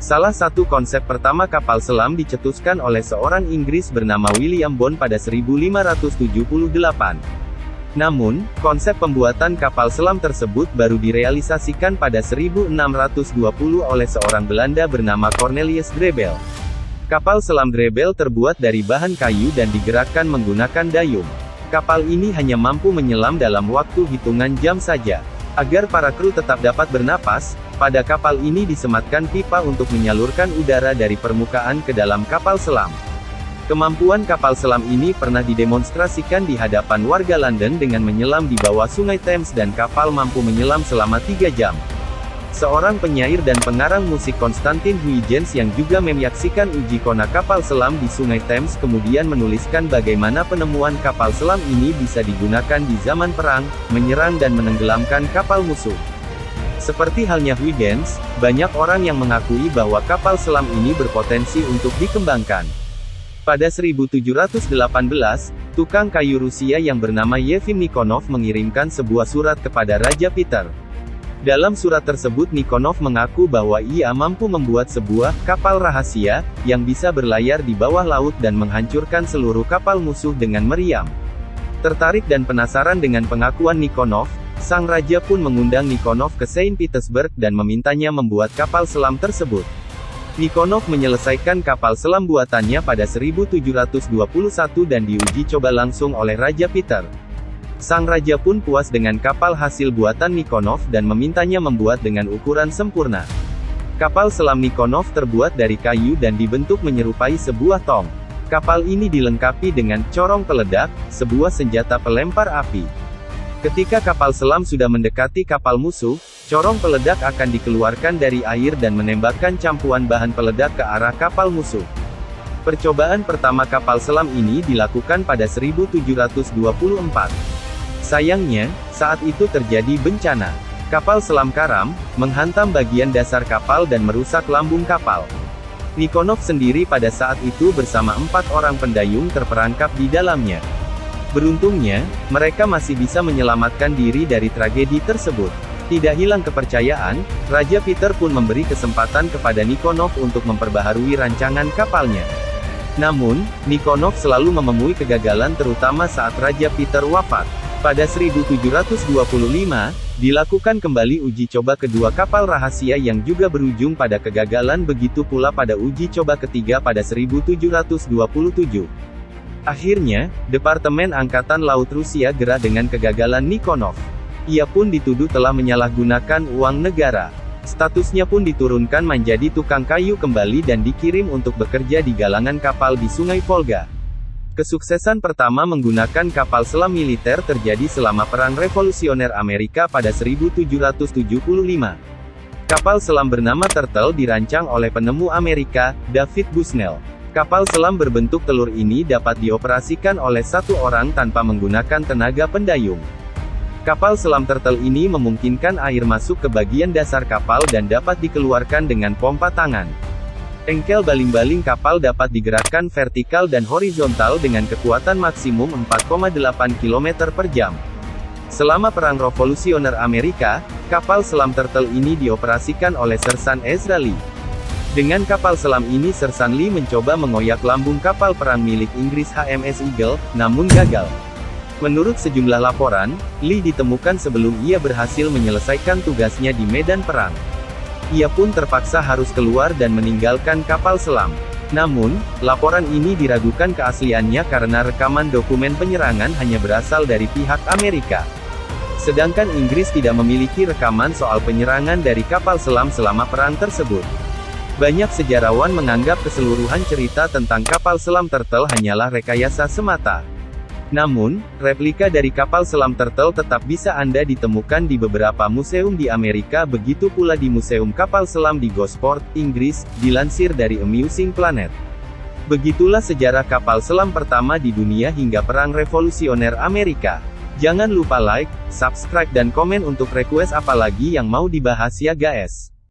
Salah satu konsep pertama kapal selam dicetuskan oleh seorang Inggris bernama William Bond pada 1578. Namun, konsep pembuatan kapal selam tersebut baru direalisasikan pada 1620 oleh seorang Belanda bernama Cornelius Drebbel. Kapal selam Drebbel terbuat dari bahan kayu dan digerakkan menggunakan dayung. Kapal ini hanya mampu menyelam dalam waktu hitungan jam saja. Agar para kru tetap dapat bernapas, pada kapal ini disematkan pipa untuk menyalurkan udara dari permukaan ke dalam kapal selam. Kemampuan kapal selam ini pernah didemonstrasikan di hadapan warga London dengan menyelam di bawah sungai Thames dan kapal mampu menyelam selama 3 jam. Seorang penyair dan pengarang musik Konstantin Huygens yang juga menyaksikan uji kona kapal selam di sungai Thames kemudian menuliskan bagaimana penemuan kapal selam ini bisa digunakan di zaman perang, menyerang dan menenggelamkan kapal musuh. Seperti halnya Huygens, banyak orang yang mengakui bahwa kapal selam ini berpotensi untuk dikembangkan. Pada 1718, tukang kayu Rusia yang bernama Yevim Nikonov mengirimkan sebuah surat kepada Raja Peter. Dalam surat tersebut Nikonov mengaku bahwa ia mampu membuat sebuah kapal rahasia, yang bisa berlayar di bawah laut dan menghancurkan seluruh kapal musuh dengan meriam. Tertarik dan penasaran dengan pengakuan Nikonov, sang raja pun mengundang Nikonov ke Saint Petersburg dan memintanya membuat kapal selam tersebut. Nikonov menyelesaikan kapal selam buatannya pada 1721 dan diuji coba langsung oleh Raja Peter. Sang raja pun puas dengan kapal hasil buatan Nikonov dan memintanya membuat dengan ukuran sempurna. Kapal selam Nikonov terbuat dari kayu dan dibentuk menyerupai sebuah tong. Kapal ini dilengkapi dengan corong peledak, sebuah senjata pelempar api. Ketika kapal selam sudah mendekati kapal musuh, corong peledak akan dikeluarkan dari air dan menembakkan campuran bahan peledak ke arah kapal musuh. Percobaan pertama kapal selam ini dilakukan pada 1724. Sayangnya, saat itu terjadi bencana. Kapal selam karam, menghantam bagian dasar kapal dan merusak lambung kapal. Nikonov sendiri pada saat itu bersama 4 orang pendayung terperangkap di dalamnya. Beruntungnya, mereka masih bisa menyelamatkan diri dari tragedi tersebut. Tidak hilang kepercayaan, Raja Peter pun memberi kesempatan kepada Nikonov untuk memperbaharui rancangan kapalnya. Namun, Nikonov selalu menemui kegagalan terutama saat Raja Peter wafat. Pada 1725, dilakukan kembali uji coba kedua kapal rahasia yang juga berujung pada kegagalan, begitu pula pada uji coba ketiga pada 1727. Akhirnya, Departemen Angkatan Laut Rusia gerah dengan kegagalan Nikonov. Ia pun dituduh telah menyalahgunakan uang negara. Statusnya pun diturunkan menjadi tukang kayu kembali dan dikirim untuk bekerja di galangan kapal di Sungai Volga. Kesuksesan pertama menggunakan kapal selam militer terjadi selama Perang Revolusioner Amerika pada 1775. Kapal selam bernama Turtle dirancang oleh penemu Amerika, David Bushnell. Kapal selam berbentuk telur ini dapat dioperasikan oleh satu orang tanpa menggunakan tenaga pendayung. Kapal selam Turtle ini memungkinkan air masuk ke bagian dasar kapal dan dapat dikeluarkan dengan pompa tangan. Engkel baling-baling kapal dapat digerakkan vertikal dan horizontal dengan kekuatan maksimum 4,8 km per jam. Selama Perang Revolusioner Amerika, kapal selam Turtle ini dioperasikan oleh Sersan Ezra Lee. Dengan kapal selam ini Sersan Lee mencoba mengoyak lambung kapal perang milik Inggris HMS Eagle, namun gagal. Menurut sejumlah laporan, Lee ditemukan sebelum ia berhasil menyelesaikan tugasnya di medan perang. Ia pun terpaksa harus keluar dan meninggalkan kapal selam. Namun, laporan ini diragukan keasliannya karena rekaman dokumen penyerangan hanya berasal dari pihak Amerika. Sedangkan Inggris tidak memiliki rekaman soal penyerangan dari kapal selam selama perang tersebut. Banyak sejarawan menganggap keseluruhan cerita tentang kapal selam Turtle hanyalah rekayasa semata. Namun, replika dari kapal selam Turtle tetap bisa Anda ditemukan di beberapa museum di Amerika, begitu pula di Museum Kapal Selam di Gosport, Inggris, dilansir dari Amusing Planet. Begitulah sejarah kapal selam pertama di dunia hingga Perang Revolusioner Amerika. Jangan lupa like, subscribe dan komen untuk request apa lagi yang mau dibahas ya guys.